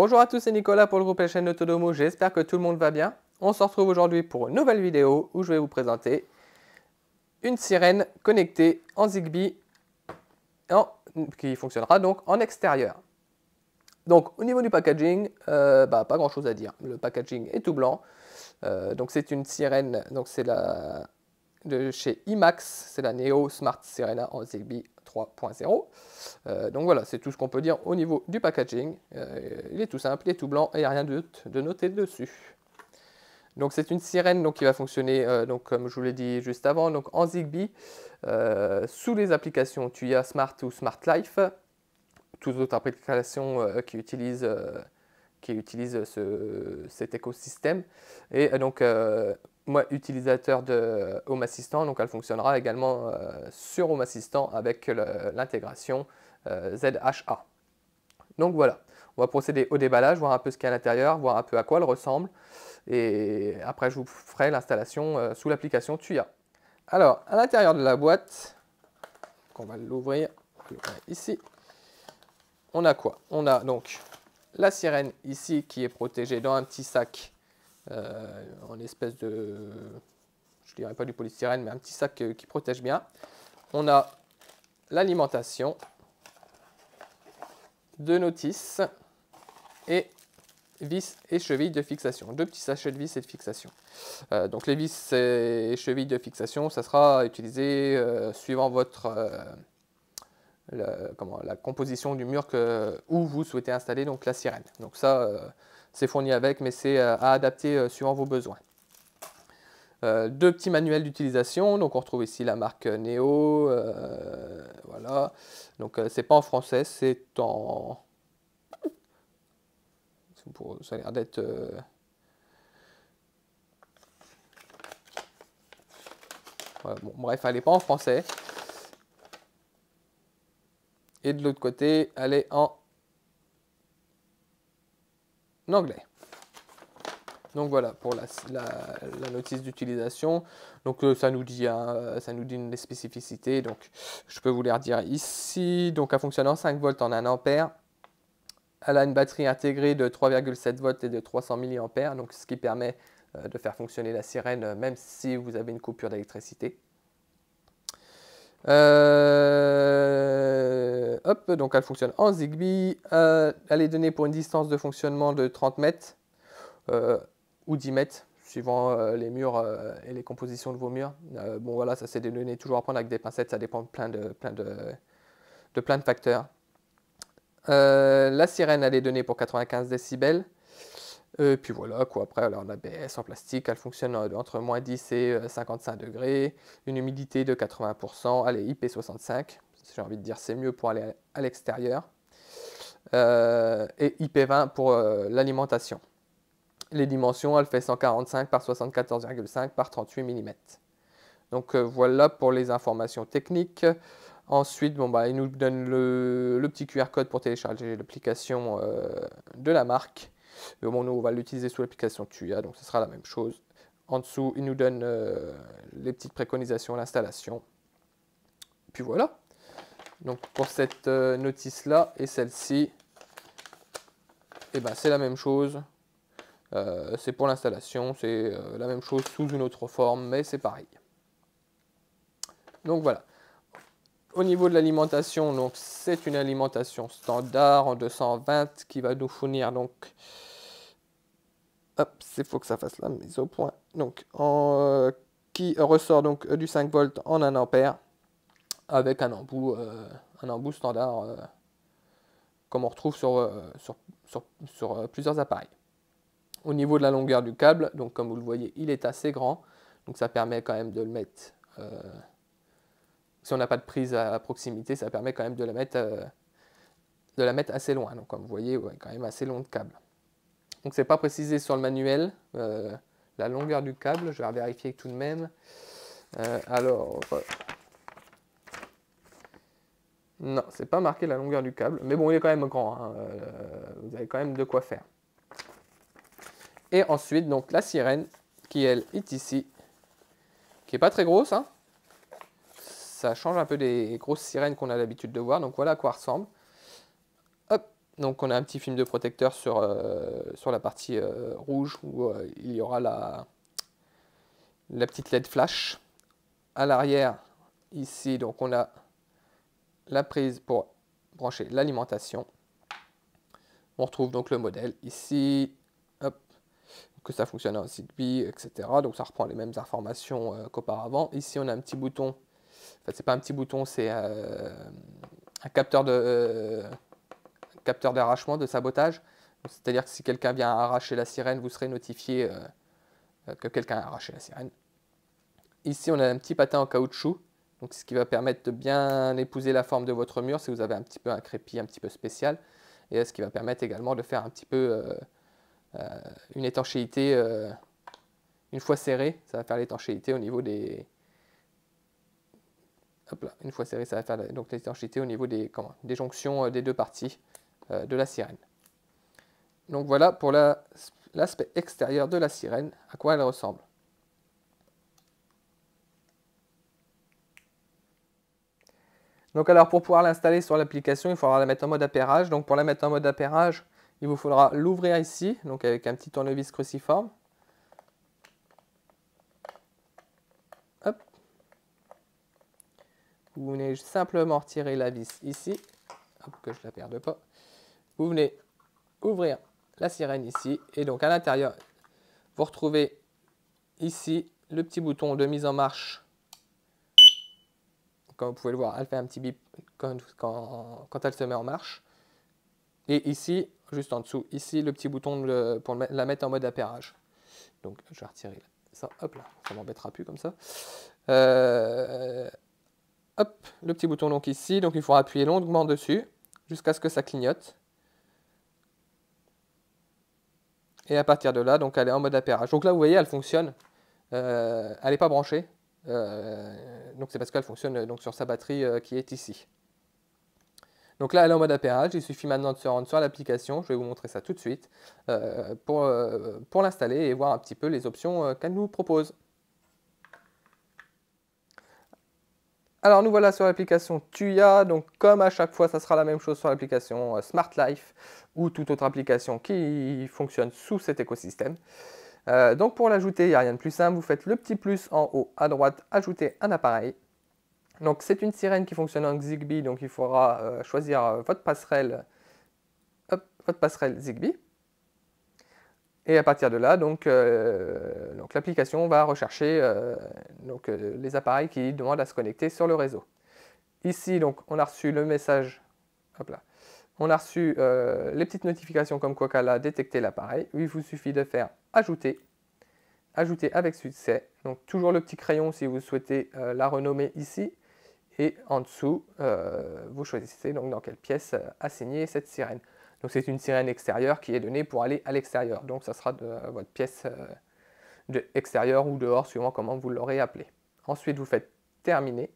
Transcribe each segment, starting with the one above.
Bonjour à tous, c'est Nicolas pour le groupe La chaîne Autodomo, j'espère que tout le monde va bien. On se retrouve aujourd'hui pour une nouvelle vidéo où je vais vous présenter une sirène connectée en Zigbee qui fonctionnera donc en extérieur. Donc au niveau du packaging, pas grand chose à dire, le packaging est tout blanc. Donc c'est une sirène, donc c'est de chez IMAX, c'est la Neo Smart Sirena en Zigbee 3.0. Donc voilà, c'est tout ce qu'on peut dire au niveau du packaging. Il est tout simple, il est tout blanc et il n'y a rien de noté dessus. Donc c'est une sirène donc, qui va fonctionner, donc, comme je vous l'ai dit juste avant, donc, en Zigbee, sous les applications Tuya Smart ou Smart Life, toutes autres applications qui utilisent cet écosystème. Et donc moi, utilisateur de Home Assistant, donc elle fonctionnera également sur Home Assistant avec l'intégration ZHA. Donc voilà, on va procéder au déballage, voir un peu ce qu'il y a à l'intérieur, voir un peu à quoi elle ressemble. Et après, je vous ferai l'installation sous l'application Tuya. Alors, à l'intérieur de la boîte, on va l'ouvrir ici, on a quoi? On a donc la sirène ici qui est protégée dans un petit sac en espèce de, je dirais pas du polystyrène, mais un petit sac qui protège bien. On a l'alimentation, deux notices et vis et chevilles de fixation. Deux petits sachets de vis et de fixation. Donc les vis et chevilles de fixation, ça sera utilisé suivant votre la composition du mur où vous souhaitez installer donc la sirène. Donc ça, c'est fourni avec, mais c'est à adapter suivant vos besoins. Deux petits manuels d'utilisation, donc on retrouve ici la marque Neo, voilà. Donc c'est pas en français, c'est en... Ça a l'air d'être... Voilà, bon, bref, elle n'est pas en français. Et de l'autre côté, elle est en anglais. Donc voilà pour la notice d'utilisation. Donc ça nous dit une spécificité. Donc je peux vous les redire ici. Donc elle fonctionne en 5 volts en 1 ampère. Elle a une batterie intégrée de 3,7 volts et de 300 mAh. Donc ce qui permet de faire fonctionner la sirène même si vous avez une coupure d'électricité. Hop, donc elle fonctionne en Zigbee. Elle est donnée pour une distance de fonctionnement de 30 mètres. Ou 10 mètres, suivant les murs et les compositions de vos murs. Bon voilà, ça c'est des données toujours à prendre avec des pincettes, ça dépend de plein de facteurs. La sirène, elle est donnée pour 95 décibels. Puis voilà, quoi. Après, alors, on a ABS en plastique, elle fonctionne entre moins 10 et 55 degrés. Une humidité de 80%, elle est IP65. J'ai envie de dire c'est mieux pour aller à l'extérieur. Et IP20 pour l'alimentation. Les dimensions, elle fait 145 par 74,5 par 38 mm. Donc voilà pour les informations techniques. Ensuite, il nous donne le petit QR code pour télécharger l'application de la marque. Mais bon, nous, on va l'utiliser sous l'application Tuya, donc ce sera la même chose. En dessous, il nous donne les petites préconisations à l'installation. Puis voilà. Donc pour cette notice-là et celle-ci, c'est la même chose. C'est pour l'installation, c'est la même chose sous une autre forme, mais c'est pareil. Donc voilà. Au niveau de l'alimentation, donc c'est une alimentation standard en 220 qui va nous fournir donc. Hop, il faut que ça fasse la mise au point. Donc qui ressort donc du 5 volts en 1 ampère avec un embout standard comme on retrouve sur plusieurs appareils. Au niveau de la longueur du câble, donc comme vous le voyez, il est assez grand. Donc ça permet quand même de le mettre, si on n'a pas de prise à proximité, ça permet quand même de la mettre assez loin. Donc comme vous voyez, ouais, quand même assez long de câble. Donc c'est pas précisé sur le manuel, la longueur du câble, je vais vérifier tout de même. Non, c'est pas marqué la longueur du câble, mais bon, il est quand même grand, hein, vous avez quand même de quoi faire. Et ensuite, donc la sirène, qui elle est ici, qui est pas très grosse, hein. Ça change un peu des grosses sirènes qu'on a l'habitude de voir, donc voilà à quoi elle ressemble. Hop, Donc on a un petit film de protecteur sur la partie rouge où il y aura la petite LED flash. À l'arrière, ici, donc on a la prise pour brancher l'alimentation. On retrouve donc le modèle ici, hop, que ça fonctionne en Zigbee, etc. Donc ça reprend les mêmes informations qu'auparavant. Ici on a un petit bouton, enfin c'est pas un petit bouton, c'est un capteur d'arrachement, de sabotage. C'est-à-dire que si quelqu'un vient arracher la sirène, vous serez notifié que quelqu'un a arraché la sirène. Ici on a un petit patin en caoutchouc, donc ce qui va permettre de bien épouser la forme de votre mur si vous avez un petit peu un crépi un petit peu spécial. Et ce qui va permettre également de faire un petit peu une étanchéité, une fois serré, ça va faire l'étanchéité au niveau des... Hop là, une fois serré, ça va faire donc l'étanchéité au niveau des jonctions des deux parties de la sirène. Donc voilà pour l'aspect extérieur de la sirène, à quoi elle ressemble. Donc alors pour pouvoir l'installer sur l'application, il faudra la mettre en mode appairage. Donc pour la mettre en mode appairage, il vous faudra l'ouvrir ici, donc avec un petit tournevis cruciforme. Hop. Vous venez simplement retirer la vis ici, hop, que je ne la perde pas. Vous venez ouvrir la sirène ici, et donc à l'intérieur, vous retrouvez ici le petit bouton de mise en marche. Comme vous pouvez le voir, elle fait un petit bip quand elle se met en marche. Et ici, juste en dessous, ici, le petit bouton pour la mettre en mode appairage. Donc, je vais retirer ça. Hop là, ça ne m'embêtera plus comme ça. Hop, le petit bouton donc ici. Donc, il faudra appuyer longuement dessus jusqu'à ce que ça clignote. Et à partir de là, donc, elle est en mode appairage. Donc là, vous voyez, elle fonctionne. Elle n'est pas branchée. Donc, c'est parce qu'elle fonctionne donc, sur sa batterie qui est ici. Donc là, elle est en mode appairage, il suffit maintenant de se rendre sur l'application, je vais vous montrer ça tout de suite, pour l'installer et voir un petit peu les options qu'elle nous propose. Alors nous voilà sur l'application Tuya, donc comme à chaque fois, ça sera la même chose sur l'application Smart Life ou toute autre application qui fonctionne sous cet écosystème. Donc pour l'ajouter, il n'y a rien de plus simple, vous faites le petit plus en haut à droite, ajouter un appareil. Donc c'est une sirène qui fonctionne en Zigbee, donc il faudra choisir votre passerelle Zigbee. Et à partir de là, donc l'application va rechercher les appareils qui demandent à se connecter sur le réseau. Ici, donc, on a reçu le message, hop là, on a reçu les petites notifications comme quoi qu'elle a détecté l'appareil. Il vous suffit de faire ajouter, ajouter avec succès. Donc toujours le petit crayon si vous souhaitez la renommer ici. Et en dessous, vous choisissez donc dans quelle pièce assigner cette sirène. Donc c'est une sirène extérieure qui est donnée pour aller à l'extérieur. Donc ça sera de votre pièce de extérieur ou dehors, suivant comment vous l'aurez appelé. Ensuite, vous faites terminer,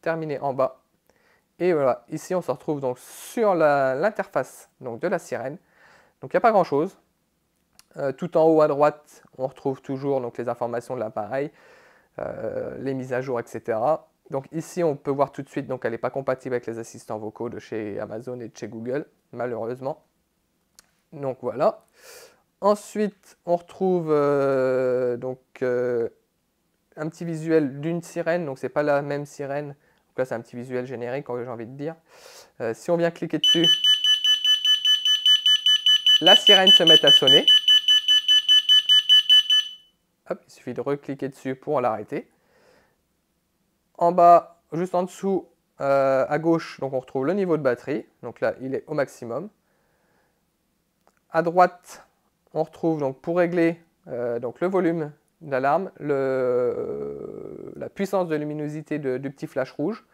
terminer en bas. Et voilà, ici on se retrouve donc sur l'interface de la sirène. Donc il n'y a pas grand chose. Tout en haut à droite, on retrouve toujours donc, les informations de l'appareil, les mises à jour, etc. Donc ici, on peut voir tout de suite, donc elle n'est pas compatible avec les assistants vocaux de chez Amazon et de chez Google, malheureusement. Donc voilà. Ensuite, on retrouve un petit visuel d'une sirène, donc c'est pas la même sirène. Donc là, c'est un petit visuel générique, j'ai envie de dire. Si on vient cliquer dessus, la sirène se met à sonner. Hop, il suffit de recliquer dessus pour l'arrêter. En bas, juste en dessous, à gauche, donc on retrouve le niveau de batterie. Donc là, il est au maximum. À droite, on retrouve donc pour régler donc le volume de l'alarme, la puissance de luminosité du petit flash rouge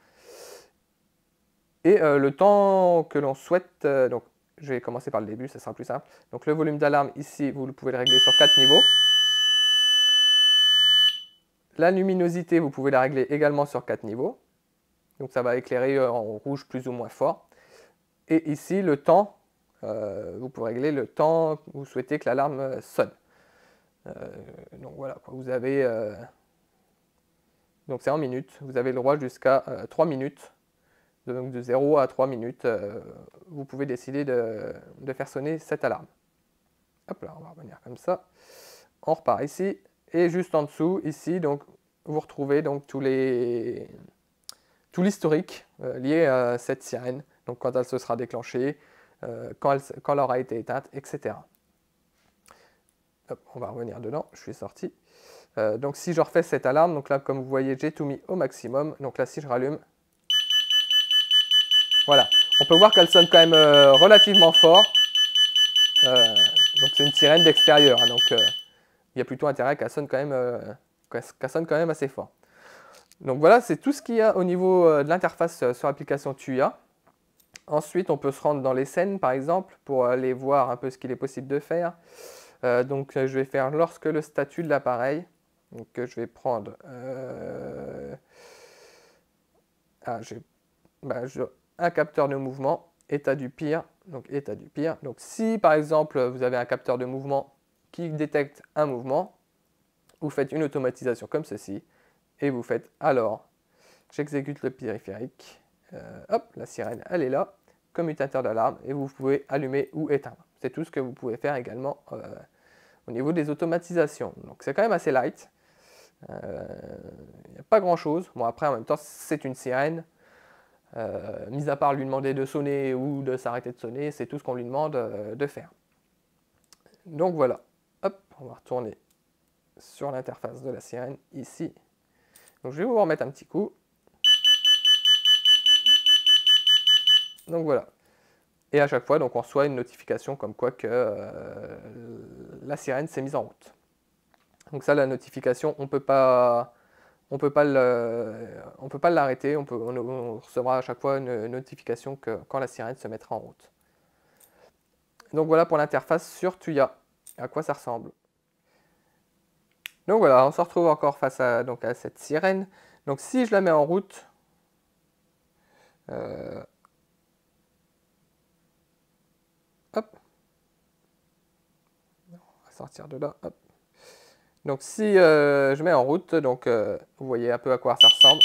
et le temps que l'on souhaite. Donc, je vais commencer par le début, ça sera plus simple. Donc, le volume d'alarme ici, vous pouvez le régler sur 4 niveaux. La luminosité, vous pouvez la régler également sur 4 niveaux. Donc ça va éclairer en rouge plus ou moins fort. Et ici, le temps, vous pouvez régler le temps que vous souhaitez que l'alarme sonne. Donc voilà, vous avez... donc c'est en minutes, vous avez le droit jusqu'à 3 minutes Donc de 0 à 3 minutes, vous pouvez décider de faire sonner cette alarme. Hop là, on va revenir comme ça. On repart ici. Et juste en dessous, ici, donc, vous retrouvez donc tout l'historique lié à cette sirène. Donc quand elle se sera déclenchée, quand elle aura été éteinte, etc. Hop, on va revenir dedans, je suis sorti. Donc si je refais cette alarme, donc là comme vous voyez j'ai tout mis au maximum. Donc là si je rallume, voilà. On peut voir qu'elle sonne quand même relativement fort. Donc c'est une sirène d'extérieur, hein, donc il y a plutôt intérêt qu'elle sonne, quand même assez fort. Donc voilà, c'est tout ce qu'il y a au niveau de l'interface sur l'application Tuya. Ensuite, on peut se rendre dans les scènes, par exemple, pour aller voir un peu ce qu'il est possible de faire. Donc je vais faire lorsque le statut de l'appareil. Donc je vais prendre... un capteur de mouvement, état du pire. Donc état du pire. Donc si par exemple vous avez un capteur de mouvement qui détecte un mouvement, vous faites une automatisation comme ceci et vous faites alors j'exécute le périphérique. Hop, la sirène elle est là, commutateur d'alarme et vous pouvez allumer ou éteindre. C'est tout ce que vous pouvez faire également au niveau des automatisations. Donc c'est quand même assez light. Il n'y a pas grand chose. Bon après en même temps c'est une sirène. Mis à part lui demander de sonner ou de s'arrêter de sonner, c'est tout ce qu'on lui demande de faire. Donc voilà, hop, on va retourner sur l'interface de la sirène ici. Donc je vais vous remettre un petit coup. Donc voilà. Et à chaque fois, donc, on reçoit une notification comme quoi que la sirène s'est mise en route. Donc ça, la notification, on peut pas l'arrêter, on recevra à chaque fois une notification quand la sirène se mettra en route. Donc voilà pour l'interface sur Tuya, à quoi ça ressemble. Donc voilà, on se retrouve encore face à cette sirène. Donc si je la mets en route, hop, on va sortir de là, hop. Donc si je mets en route, donc vous voyez un peu à quoi ça ressemble.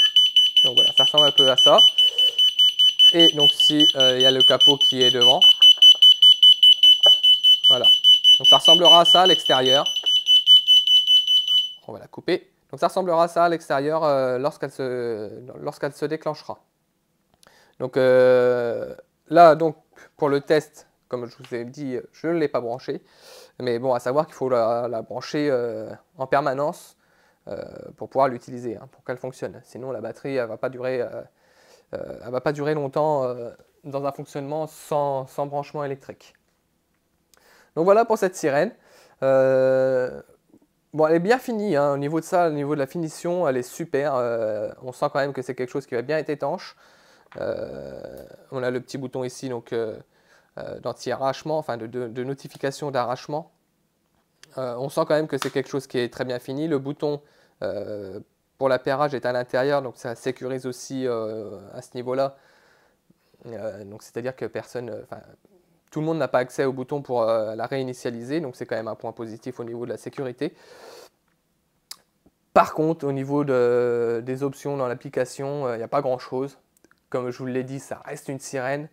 Donc voilà, ça ressemble un peu à ça. Et donc si il y a le capot qui est devant, voilà. Donc ça ressemblera à ça à l'extérieur. On va la couper. Donc ça ressemblera à ça à l'extérieur lorsqu'elle se déclenchera. Donc là, donc pour le test, comme je vous ai dit, je ne l'ai pas branché. Mais bon, à savoir qu'il faut la brancher en permanence pour pouvoir l'utiliser, hein, pour qu'elle fonctionne. Sinon, la batterie, elle ne va pas durer longtemps dans un fonctionnement sans branchement électrique. Donc voilà pour cette sirène. Bon, elle est bien finie, hein, au niveau de ça, au niveau de la finition, elle est super. On sent quand même que c'est quelque chose qui va bien être étanche. On a le petit bouton ici, donc d'anti-arrachement, enfin de notification d'arrachement. On sent quand même que c'est quelque chose qui est très bien fini. Le bouton pour l'appairage est à l'intérieur, donc ça sécurise aussi à ce niveau-là. Donc c'est-à-dire que tout le monde n'a pas accès au bouton pour la réinitialiser, donc c'est quand même un point positif au niveau de la sécurité. Par contre, au niveau des options dans l'application, il n'y a pas grand-chose. Comme je vous l'ai dit, ça reste une sirène.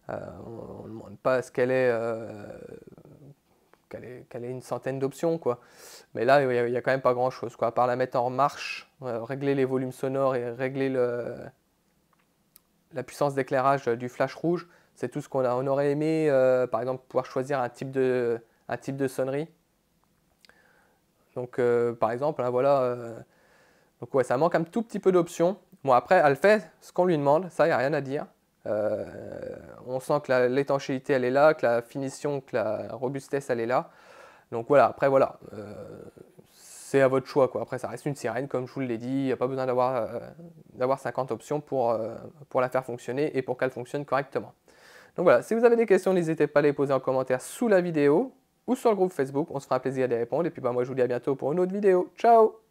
On ne demande pas à ce qu'elle ait une centaine d'options, quoi. Mais là, il n'y a quand même pas grand-chose, quoi. À part la mettre en marche, régler les volumes sonores et régler la puissance d'éclairage du flash rouge. C'est tout ce qu'on aurait aimé, par exemple, pouvoir choisir un type de sonnerie. Donc, par exemple, hein, voilà. Donc, ouais, ça manque un tout petit peu d'options. Bon, après, elle fait ce qu'on lui demande. Ça, il n'y a rien à dire. On sent que l'étanchéité, elle est là, que la finition, que la robustesse, elle est là. Donc, voilà. Après, voilà. C'est à votre choix, quoi. Après, ça reste une sirène, comme je vous l'ai dit. Il n'y a pas besoin d'avoir 50 options pour la faire fonctionner et pour qu'elle fonctionne correctement. Donc voilà, si vous avez des questions, n'hésitez pas à les poser en commentaire sous la vidéo ou sur le groupe Facebook. On se fera un plaisir d'y répondre. Et puis moi, je vous dis à bientôt pour une autre vidéo. Ciao!